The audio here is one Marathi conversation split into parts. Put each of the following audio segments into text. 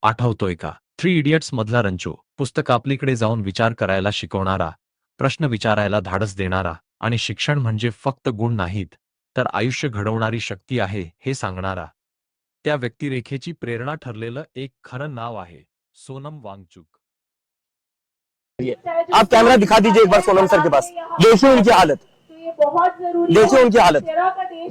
आठवतोय का? थ्री इडियट्स मधला रंचो पुस्तक आपलीकडे जाऊन विचार करायला शिकवणारा, प्रश्न विचारायला धाडस देणारा आणि शिक्षण म्हणजे फक्त गुण नाहीत, तर आयुष्य घडवणारी शक्ती आहे हे सांगणारा. त्या व्यक्तिरेखेची प्रेरणा ठरलेलं एक खरं नाव आहे सोनम वांगचुक. आप कैमरा दिखा दीजिए एक बार सोनम सर के पास। देखिए उनकी हालत, देखिए उनकी हालत।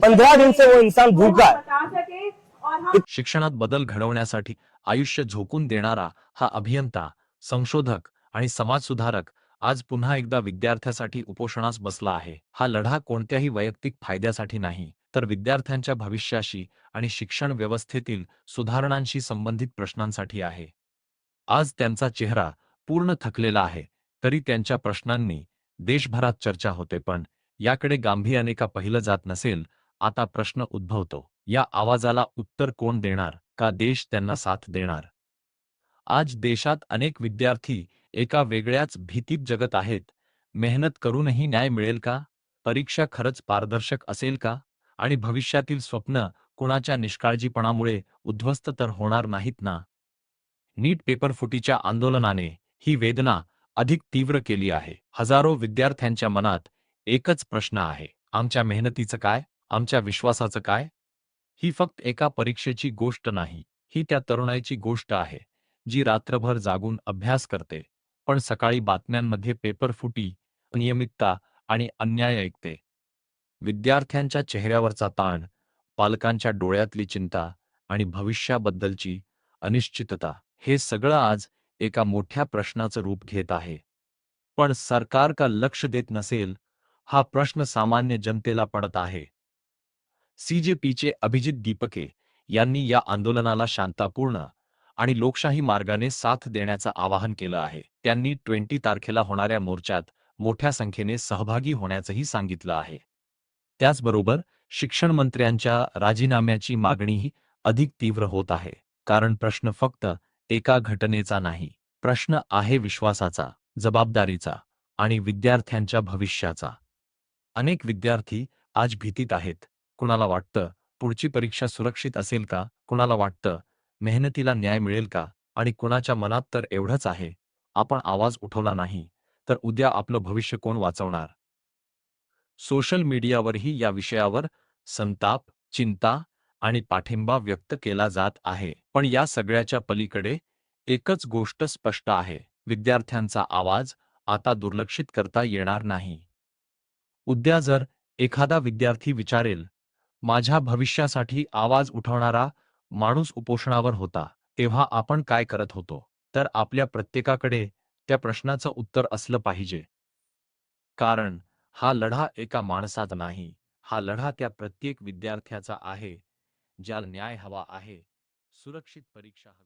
15 दिन से वो इंसान भूखा है। शिक्षणात बदल घडवण्यासाठी आयुष्य झोकून देणारा हा अभियंता, संशोधक आणि समाजसुधारक आज पुन्हा एकदा विद्यार्थ्यासाठी उपोषणास बसला आहे. हा लढा कोणत्याही वैयक्तिक फायद्यासाठी नाही, तर विद्यार्थ्यांच्या भविष्याशी आणि शिक्षण व्यवस्थेतील सुधारणांशी संबंधित प्रश्नांसाठी आहे. आज त्यांचा चेहरा पूर्ण थकलेला आहे, तरी त्यांच्या प्रश्नांनी देशभरात चर्चा होते. पण याकडे गांभीर्याने का पाहिलं जात नसेल. आता प्रश्न उद्भवतो, या आवाजाला उत्तर कोण देणार? का देश त्यांना साथ देणार? आज देशात अनेक विद्यार्थी एका वेगळ्याच भीतीत जगत आहेत. मेहनत करूनही न्याय मिळेल का? परीक्षा खरंच पारदर्शक असेल का? आणि भविष्यातील स्वप्न कुणाच्या निष्काळजीपणामुळे उद्ध्वस्त तर होणार नाहीत ना? नीट पेपरफुटीच्या आंदोलनाने ही वेदना अधिक तीव्र केली आहे. हजारो विद्यार्थ्यांच्या मनात एकच प्रश्न आहे, आमच्या मेहनतीचं काय? आमच्या विश्वासाचं काय? ही फक्त एका परीक्षेची गोष्ट नाही, ही त्या तरुणाईची गोष्ट आहे, जी रात्रभर जागून अभ्यास करते, पण सकाळी बातम्यांमध्ये पेपरफुटी, अनियमितता आणि अन्याय ऐकते. विद्यार्थ्यांच्या चेहऱ्यावरचा ताण, पालकांच्या डोळ्यातली चिंता आणि भविष्याबद्दलची अनिश्चितता, हे सगळं आज एका मोठ्या प्रश्नाचं रूप घेत आहे. पण सरकार का लक्ष देत नसेल, हा प्रश्न सामान्य जनतेला पडत आहे. सीजेपीचे अभिजित दीपके यांनी या आंदोलनाला शांततापूर्ण आणि लोकशाही मार्गाने साथ देण्याचं आवाहन केलं आहे. त्यांनी 20 तारखेला होणाऱ्या मोर्चात मोठ्या संख्येने सहभागी होण्याचंही सांगितलं आहे. त्याचबरोबर शिक्षण मंत्र्यांच्या राजीनाम्याची मागणीही अधिक तीव्र होत आहे. कारण प्रश्न फक्त एका घटनेचा नाही, प्रश्न आहे विश्वासाचा, जबाबदारीचा आणि विद्यार्थ्यांच्या भविष्याचा. अनेक विद्यार्थी आज भीतीत आहेत. कुणाला वाटतं पुढची परीक्षा सुरक्षित असेल का? कुणाला वाटतं मेहनतीला न्याय मिळेल का? आणि कुणाच्या मनात तर एवढंच आहे, आपण आवाज उठवला नाही तर उद्या आपलं भविष्य कोण वाचवणार? सोशल मीडियावरही या विषयावर संताप, चिंता आणि पाठिंबा व्यक्त केला जात आहे. पण या सगळ्याच्या पलीकडे एकच गोष्ट स्पष्ट आहे, विद्यार्थ्यांचा आवाज आता दुर्लक्षित करता येणार नाही. उद्या जर एखादा विद्यार्थी विचारेल, माझ्या भविष्यासाठी आवाज उठवणारा माणूस उपोषणावर होता, तेव्हा आपण काय करत होतो? तर आपल्या प्रत्येकाकडे त्या प्रश्नाचं उत्तर असलं पाहिजे. कारण हा लढा एका माणसाचा नाही, हा लढा त्या प्रत्येक विद्यार्थ्याचा आहे, ज्याला न्याय हवा आहे, सुरक्षित परीक्षा हवी.